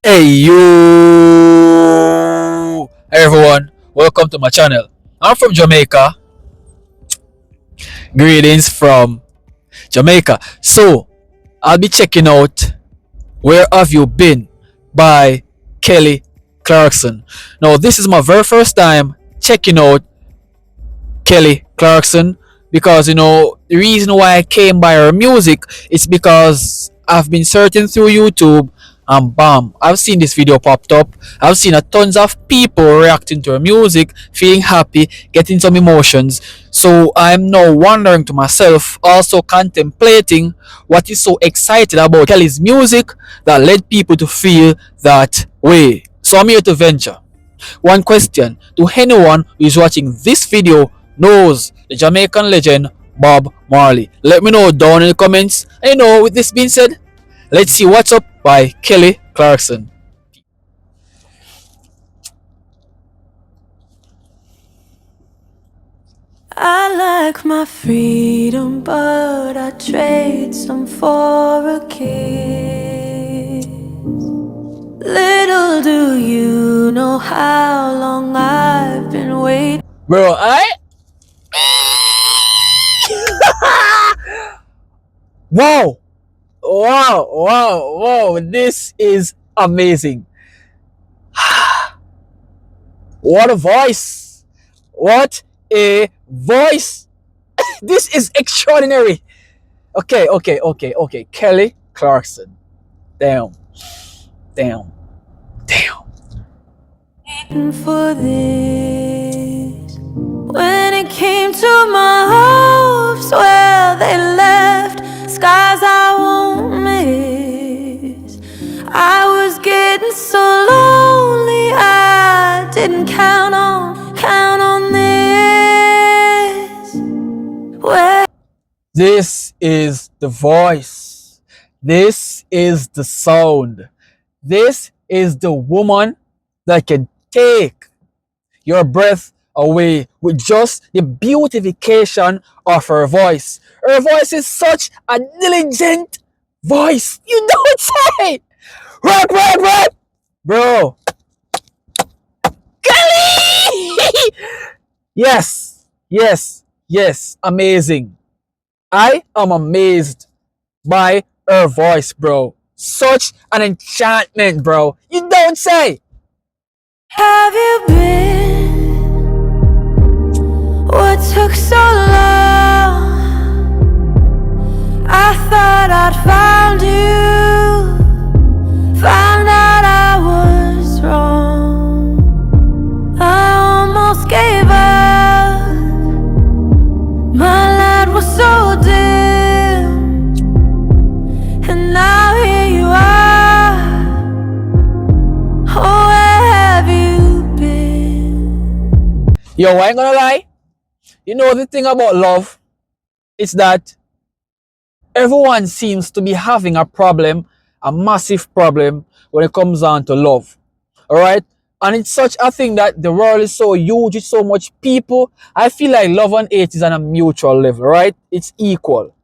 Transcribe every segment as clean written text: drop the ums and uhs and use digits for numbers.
Hey you! Hey everyone, welcome to my channel. I'm from Jamaica. Greetings from Jamaica. So, I'll be checking out Where Have You Been by Kelly Clarkson. Now, this is my very first time checking out Kelly Clarkson because the reason why I came by her music is because I've been searching through YouTube and bam, I've seen this video popped up. I've seen a tons of people reacting to her music, feeling happy, getting some emotions. So I'm now wondering to myself, also contemplating what is so excited about Kelly's music that led people to feel that way. So I'm here to venture. One question to anyone who is watching this video knows the Jamaican legend Bob Marley. Let me know down in the comments. And with this being said, let's see what's up by Kelly Clarkson. I like my freedom, but I trade some for a kiss. Little do you know how long I've been waiting. Bro, wow, wow, this is amazing. What a voice! What a voice! This is extraordinary. Okay. Kelly Clarkson. Damn. Waiting for this. When it came to my hopes, well, they left skies I won't miss. I was getting so lonely, I didn't count on this. Well, This is the voice. This is the sound. This is the woman that can take your breath away with just the beautification of her voice. Her voice is such a diligent voice. You don't say! Right! Bro. Kelly! Yes. Amazing. I am amazed by her voice, bro. Such an enchantment, bro. You don't say! have you been? What took so long? I thought I'd found you, found out I was wrong. I almost gave up, my light was so dim, and now here you are. Oh, where have you been? Yo, I ain't gonna lie. The thing about love is that everyone seems to be having a problem, a massive problem when it comes down to love. Alright? And it's such a thing that the world is so huge, it's so much people. I feel like love and hate is on a mutual level, right? It's equal.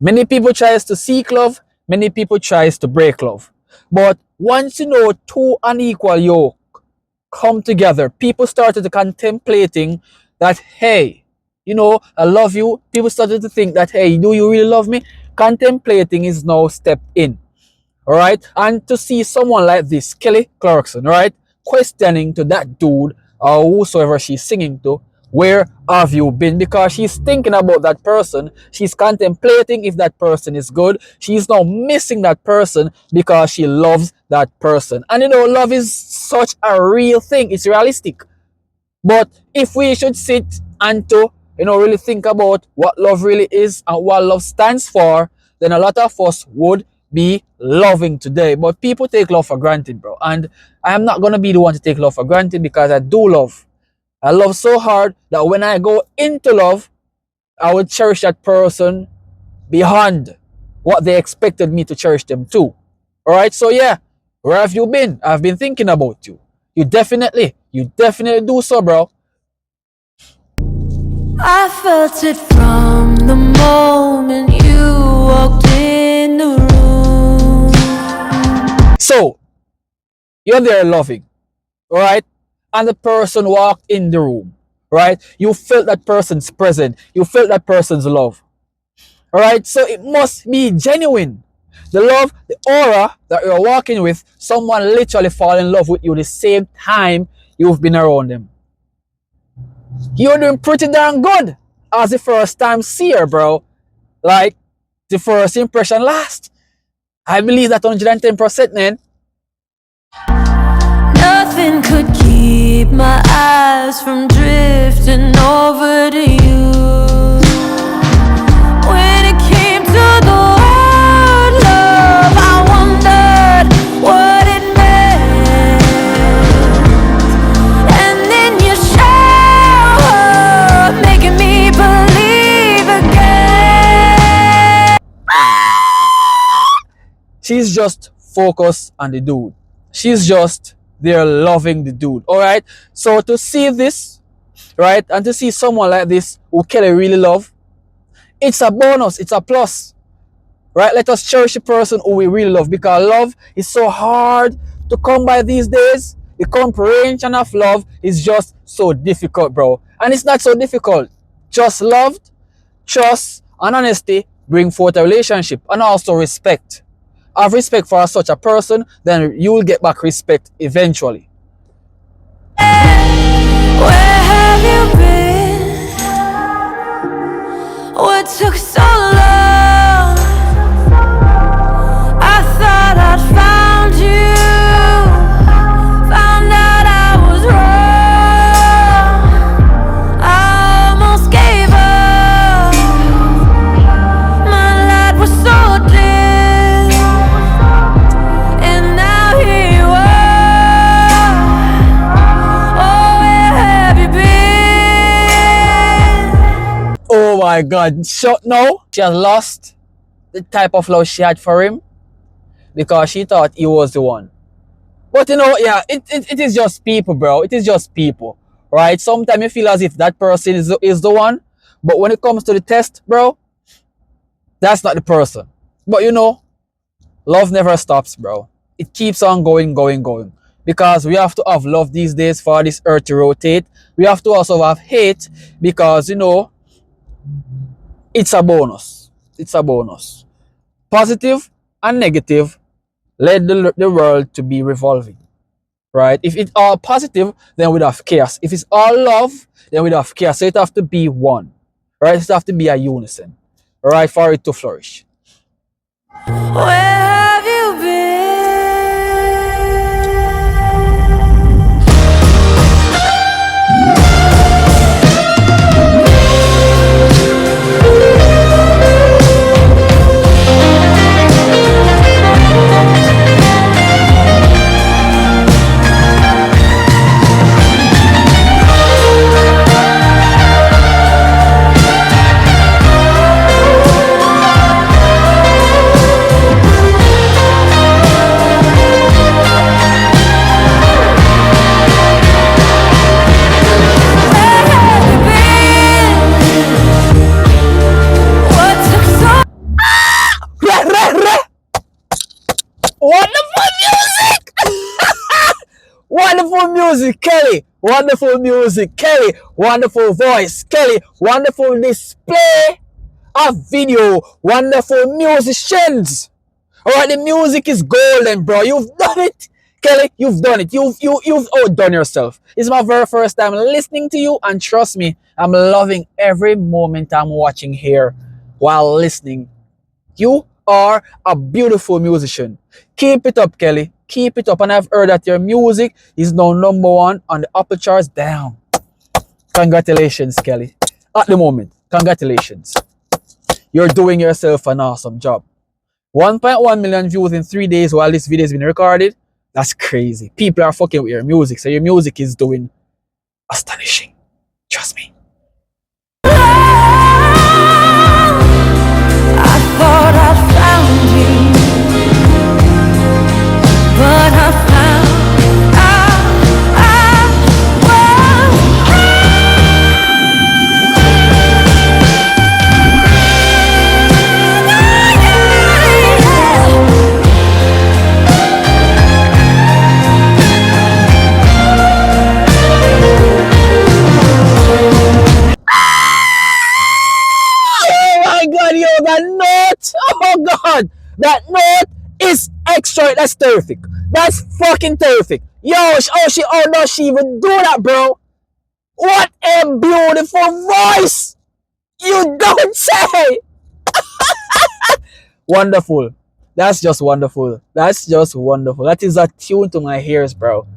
Many people tries to seek love, many people tries to break love. But once two unequal yoke come together, people started to contemplating that, hey, I love you. People started to think that, hey, do you really love me? Contemplating is now step in. All right. And to see someone like this, Kelly Clarkson, right, questioning to that dude or whosoever she's singing to, where have you been? Because she's thinking about that person. She's contemplating if that person is good. She's now missing that person because she loves that person. And love is such a real thing. It's realistic. But if we should sit and to really think about what love really is and what love stands for, then a lot of us would be loving today. But people take love for granted, bro. And I am not gonna be the one to take love for granted because I do love. I love so hard that when I go into love, I will cherish that person beyond what they expected me to cherish them too. Alright, so yeah, where have you been? I've been thinking about you. You definitely do so, bro. I felt it from the moment you walked in the room. So, You're there loving, right? And the person walked in the room, right? You felt that person's presence. You felt that person's love, all right? So it must be genuine. The love, the aura that you're walking with, someone literally fall in love with you the same time you've been around them. You're doing pretty darn good as the first time seer, bro. Like, the first impression last. I believe that 110%, man. Nothing could keep my eyes from drifting over to you. When it came to the word love, I wondered what it meant. And then you showed up, making me believe again. She's just focused on the dude. She's just there loving the dude. All right. So to see this, right, and to see someone like this who Kelly really love, it's a bonus. It's a plus, right? Let us cherish the person who we really love, because love is so hard to come by these days. The comprehension of love is just so difficult, bro. And it's not so difficult. Just love, trust, and honesty bring forth a relationship, and also respect. Have respect for such a person, then you will get back respect eventually. Where have you been? What took so long? I thought I'd found you, found out I was wrong. I almost gave up. My light was so dim, and now here you are. Oh, where have you been? Oh my God. So no, she has lost the type of love she had for him because she thought he was the one. But you know, yeah, it is just people, bro. It is just people, right? Sometimes you feel as if that person is the one, but when it comes to the test, bro, that's not the person. But you know, love never stops, bro. It keeps on going, going, going. Because we have to have love these days for this earth to rotate. We have to also have hate because, you know, it's a bonus. It's a bonus. Positive and negative led the world to be revolving, right? If it's all positive, then we'd have chaos. If it's all love, then we'd have chaos. So it have to be one, right? It have to be a unison, right, for it to flourish. Where have you been? Wonderful music! Wonderful music, Kelly. Wonderful music, Kelly. Wonderful voice, Kelly. Wonderful display of video. Wonderful musicians. All right, the music is golden, bro. You've done it, Kelly. You've done it. You've outdone yourself. It's my very first time listening to you, and trust me, I'm loving every moment I'm watching here while listening. You are a beautiful musician. Keep it up, Kelly. Keep it up. And I've heard that your music is now #1 on the Apple charts. Damn. Congratulations, Kelly. At the moment, congratulations. You're doing yourself an awesome job. 1.1 million views in 3 days while this video has been recorded. That's crazy. People are fucking with your music. So your music is doing astonishing. Trust me. I thought I found you, but I found That note is extra. That's terrific. That's fucking terrific. Yo, oh no, she even do that, bro. What a beautiful voice. You don't say. Wonderful. That's just wonderful. That's just wonderful. That is a tune to my ears, bro.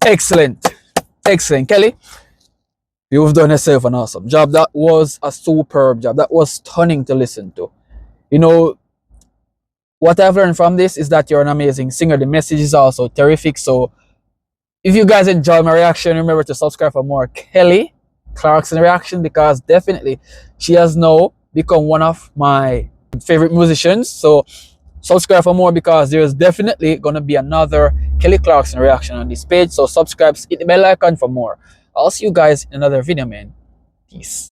Excellent. Excellent. Kelly, you've done yourself an awesome job. That was a superb job. That was stunning to listen to. You know, what I've learned from this is that you're an amazing singer. The message is also terrific. So if you guys enjoyed my reaction, remember to subscribe for more Kelly Clarkson reaction, because definitely she has now become one of my favorite musicians. So subscribe for more, because there's definitely gonna be another Kelly Clarkson reaction on this page. So subscribe, hit the bell icon for more. I'll see you guys in another video, man. Peace.